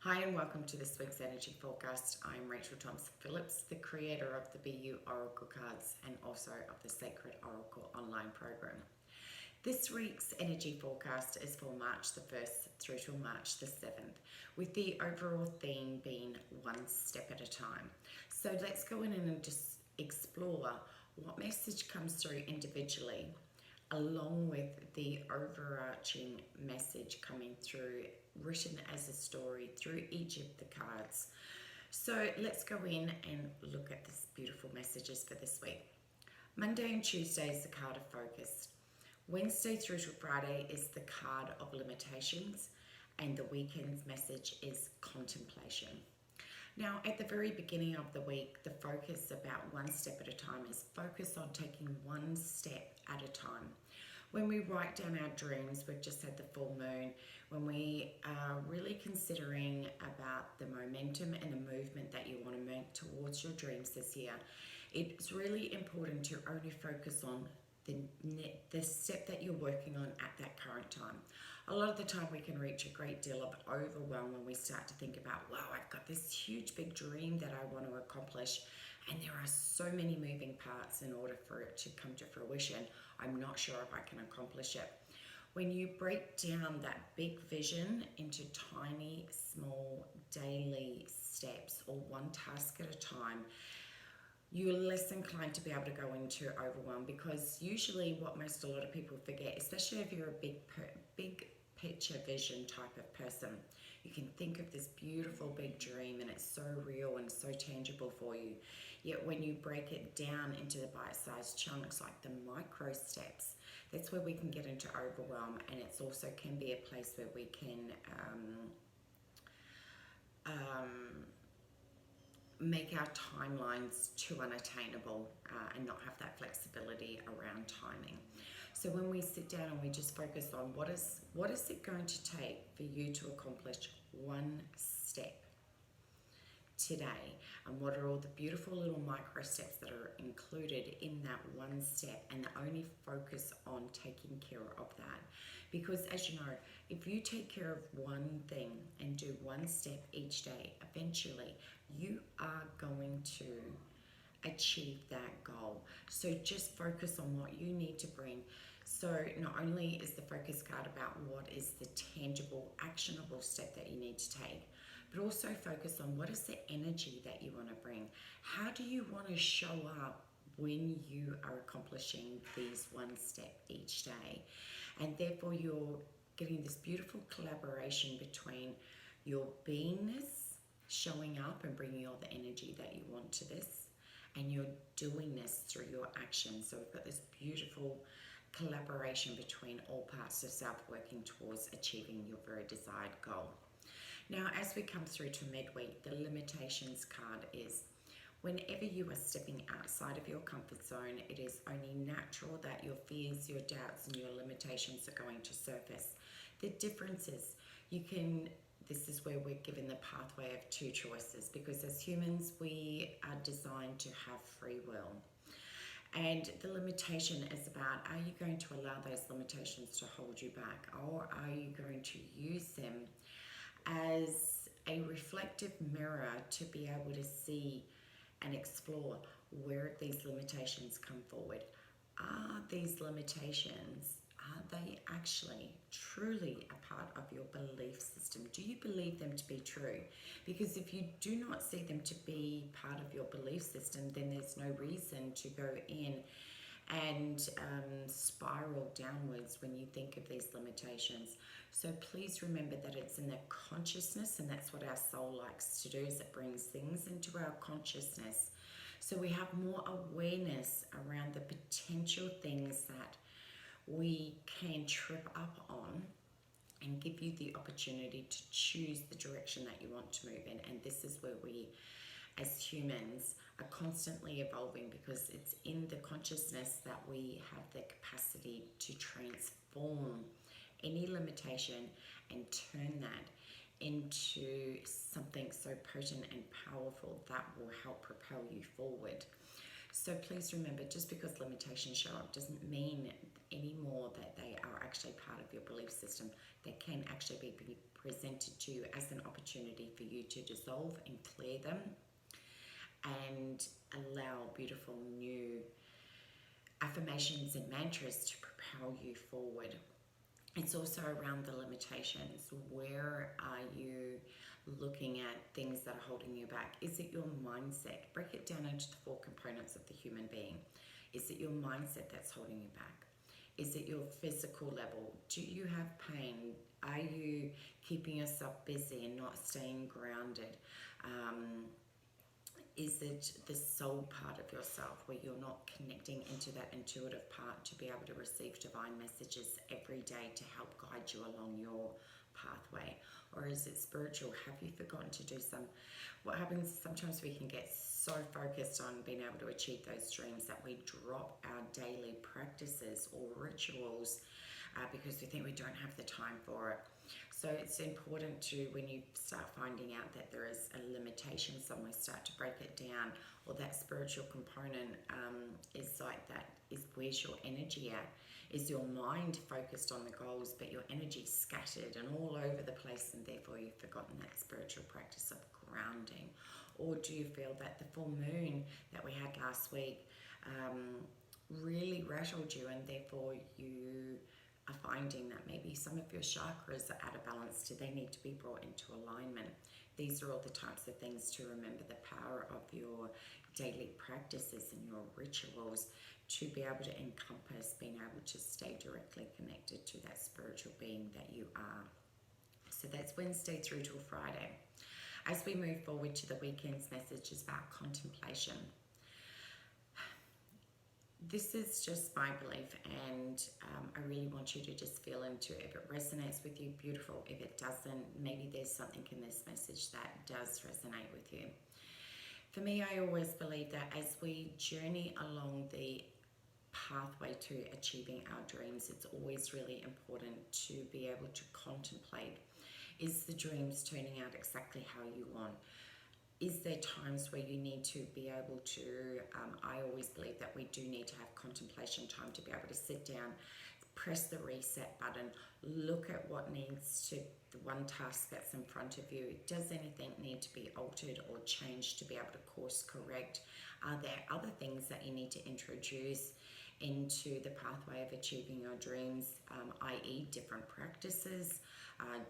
Hi and welcome to this week's energy forecast. I'm Rachael Thompson-Phillips, the creator of the BEYOU Oracle Cards and also of the Sacred Oracle online program. This week's energy forecast is for March the 1st through to March the 7th, with the overall theme being one step at a time. So let's go in and just explore what message comes through individually, along with the overarching message coming through, written as a story through each of the cards. So let's go in and look at these beautiful messages for this week. Monday and Tuesday is the card of focus. Wednesday through to Friday is the card of limitations, and the weekend's message is contemplation. Now, at the very beginning of the week, the focus about one step at a time is focus on taking one step at a time. When we write down our dreams, we've just had the full moon, when we are really considering about the momentum and the movement that you want to make towards your dreams this year, it's really important to only focus on the step that you're working on at that current time. A lot of the time we can reach a great deal of overwhelm when we start to think about, wow, I've got this huge big dream that I want to accomplish, and there are so many moving parts in order for it to come to fruition. I'm not sure if I can accomplish it. When you break down that big vision into tiny, small, daily steps, or one task at a time, you're less inclined to be able to go into overwhelm, because usually what a lot of people forget, especially if you're a big picture vision type of person, you can think of this beautiful big dream and it's so real and so tangible for you. Yet when you break it down into the bite-sized chunks, like the micro steps, that's where we can get into overwhelm, and it's also can be a place where we can make our timelines too unattainable and not have that flexibility around timing. So when we sit down and we just focus on what is it going to take for you to accomplish one step today, and what are all the beautiful little micro steps that are included in that one step, and only focus on taking care of that. Because as you know, if you take care of one thing and do one step each day, eventually you are going to achieve that goal. So just focus on what you need to bring. So not only is the focus card about what is the tangible, actionable step that you need to take, but also focus on what is the energy that you want to bring. How do you want to show up when you are accomplishing these one step each day? And therefore you're getting this beautiful collaboration between your beingness, showing up and bringing all the energy that you want to this, and your doingness through your actions. So we've got this beautiful collaboration between all parts of self working towards achieving your very desired goal. Now, as we come through to midweek, the limitations card is whenever you are stepping outside of your comfort zone, it is only natural that your fears, your doubts, and your limitations are going to surface. The difference is this is where we're given the pathway of two choices, because as humans, we are designed to have free will. And the limitation is about, are you going to allow those limitations to hold you back, or are you going to use them as a reflective mirror to be able to see and explore where these limitations come forward? Are these limitations, are they actually truly a part of your belief system? Do you believe them to be true? Because if you do not see them to be part of your belief system, then there's no reason to go in and spiral downwards when you think of these limitations. So please remember that it's in the consciousness, and that's what our soul likes to do, is it brings things into our consciousness. So we have more awareness around the potential things that we can trip up on, and give you the opportunity to choose the direction that you want to move in. And this is where we, as humans, are constantly evolving, because it's in the consciousness that we have the capacity to transform any limitation and turn that into something so potent and powerful that will help propel you forward. So please remember, just because limitations show up doesn't mean anymore that they are actually part of your belief system. They can actually be presented to you as an opportunity for you to dissolve and clear them and allow beautiful new affirmations and mantras to propel you forward. It's also around the limitations. Where are you looking at things that are holding you back? Is it your mindset? Break it down into the 4 components of the human being. Is it your mindset that's holding you back? Is it your physical level? Do you have pain? Are you keeping yourself busy and not staying grounded? Is it the soul part of yourself where you're not connecting into that intuitive part to be able to receive divine messages every day to help guide you along your pathway? Or is it spiritual? Have you forgotten to do some? What happens sometimes, we can get so focused on being able to achieve those dreams that we drop our daily practices or rituals because we think we don't have the time for it. So it's important to, when you start finding out that there is a limitation somewhere, start to break it down. Or that spiritual component is like that, is where's your energy at? Is your mind focused on the goals but your energy scattered and all over the place, and therefore you've forgotten that spiritual practice of grounding? Or do you feel that the full moon that we had last week really rattled you, and therefore you are finding that maybe some of your chakras are out of balance? Do they need to be brought into alignment? These are all the types of things to remember, the power of your daily practices and your rituals to be able to encompass being able to stay directly connected to that spiritual being that you are. So that's Wednesday through till Friday. As we move forward to the weekend's message is about contemplation. This is just my belief, and I really want you to just feel into it. If it resonates with you, beautiful. If it doesn't, maybe there's something in this message that does resonate with you. For me, I always believe that as we journey along the pathway to achieving our dreams, it's always really important to be able to contemplate. Is the dreams turning out exactly how you want? Is there times where you need to be able to, I always believe that we do need to have contemplation time to be able to sit down, press the reset button, look at what needs to, the one task that's in front of you. Does anything need to be altered or changed to be able to course correct? Are there other things that you need to introduce into the pathway of achieving your dreams, i.e. different practices?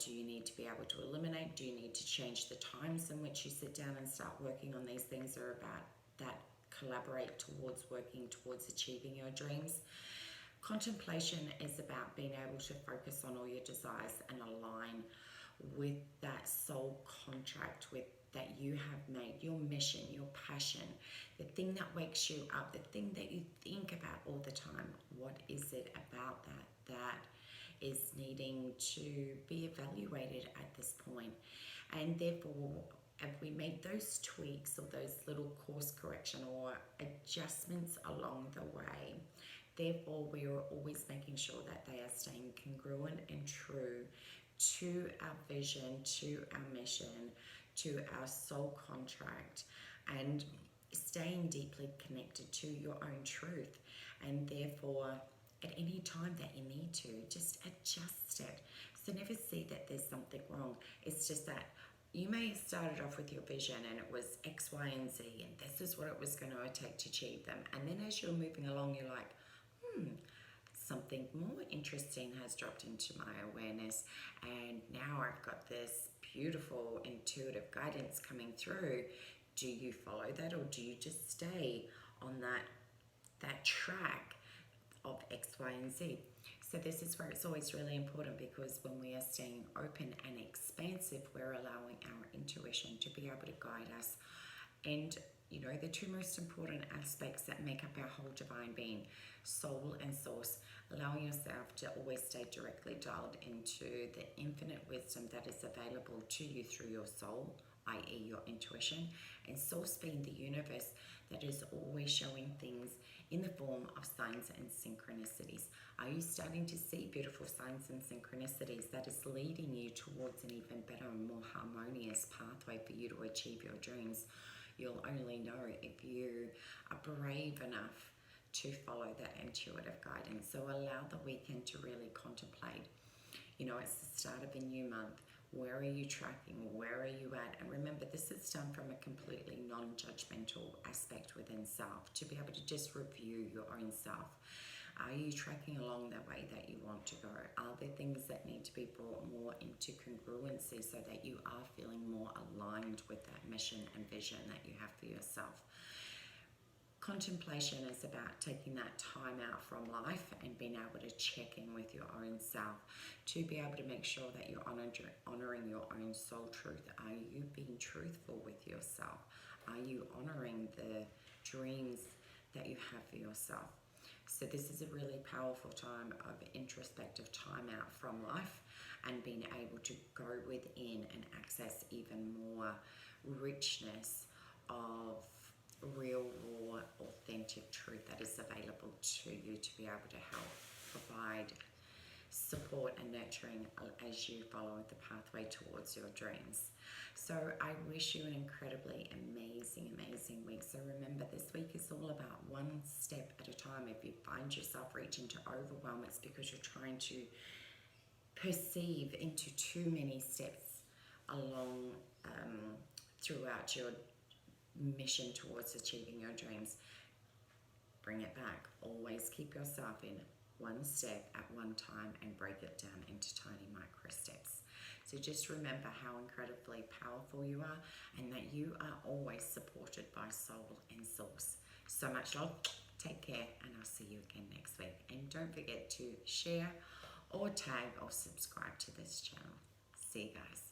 Do you need to be able to eliminate? Do you need to change the times in which you sit down and start working on these things, or about that collaborate towards working towards achieving your dreams? Contemplation is about being able to focus on all your desires and align with that soul contract with that you have made, your mission, your passion, the thing that wakes you up, the thing that you think about all the time. What is it about that is needing to be evaluated at this point? And therefore, if we make those tweaks or those little course correction or adjustments along the way, therefore we are always making sure that they are staying congruent and true to our vision, to our mission, to our soul contract, and staying deeply connected to your own truth. And therefore, at any time that you need to, just adjust it. So never see that there's something wrong. It's just that you may have started off with your vision and it was X, Y, and Z, and this is what it was going to take to achieve them. And then as you're moving along, you're like, something more interesting has dropped into my awareness, and now I've got this beautiful intuitive guidance coming through. Do you follow that, or do you just stay on that track of X, Y, and Z? So this is where it's always really important, because when we are staying open and expansive, we're allowing our intuition to be able to guide us. And you know, the two most important aspects that make up our whole divine being, soul and source, allowing yourself to always stay directly dialed into the infinite wisdom that is available to you through your soul, i.e. your intuition, and source being the universe that is always showing things in the form of signs and synchronicities. Are you starting to see beautiful signs and synchronicities that is leading you towards an even better and more harmonious pathway for you to achieve your dreams? You'll only know if you are brave enough to follow that intuitive guidance. So allow the weekend to really contemplate. You know, it's the start of a new month. Where are you tracking? Where are you at? And remember, this is done from a completely non-judgmental aspect within self, to be able to just review your own self. Are you tracking along the way that you want to go? Are there things that need to be brought more into congruency so that you are feeling more aligned with that mission and vision that you have for yourself? Contemplation is about taking that time out from life and being able to check in with your own self to be able to make sure that you're honoring your own soul truth. Are you being truthful with yourself? Are you honoring the dreams that you have for yourself? So this is a really powerful time of introspective time out from life and being able to go within and access even more richness of real, raw, authentic truth that is available to you to be able to help provide support and nurturing as you follow the pathway towards your dreams. So I wish you an incredibly amazing week. So remember, this week is all about one step at a time. If you find yourself reaching to overwhelm, it's because you're trying to perceive into too many steps along throughout your mission towards achieving your dreams. Bring it back. Always keep yourself in one step at one time and break it down into tiny micro steps. So just remember how incredibly powerful you are and that you are always supported by soul and source. So much love. Take care, and I'll see you again next week. And don't forget to share or tag or subscribe to this channel. See you guys.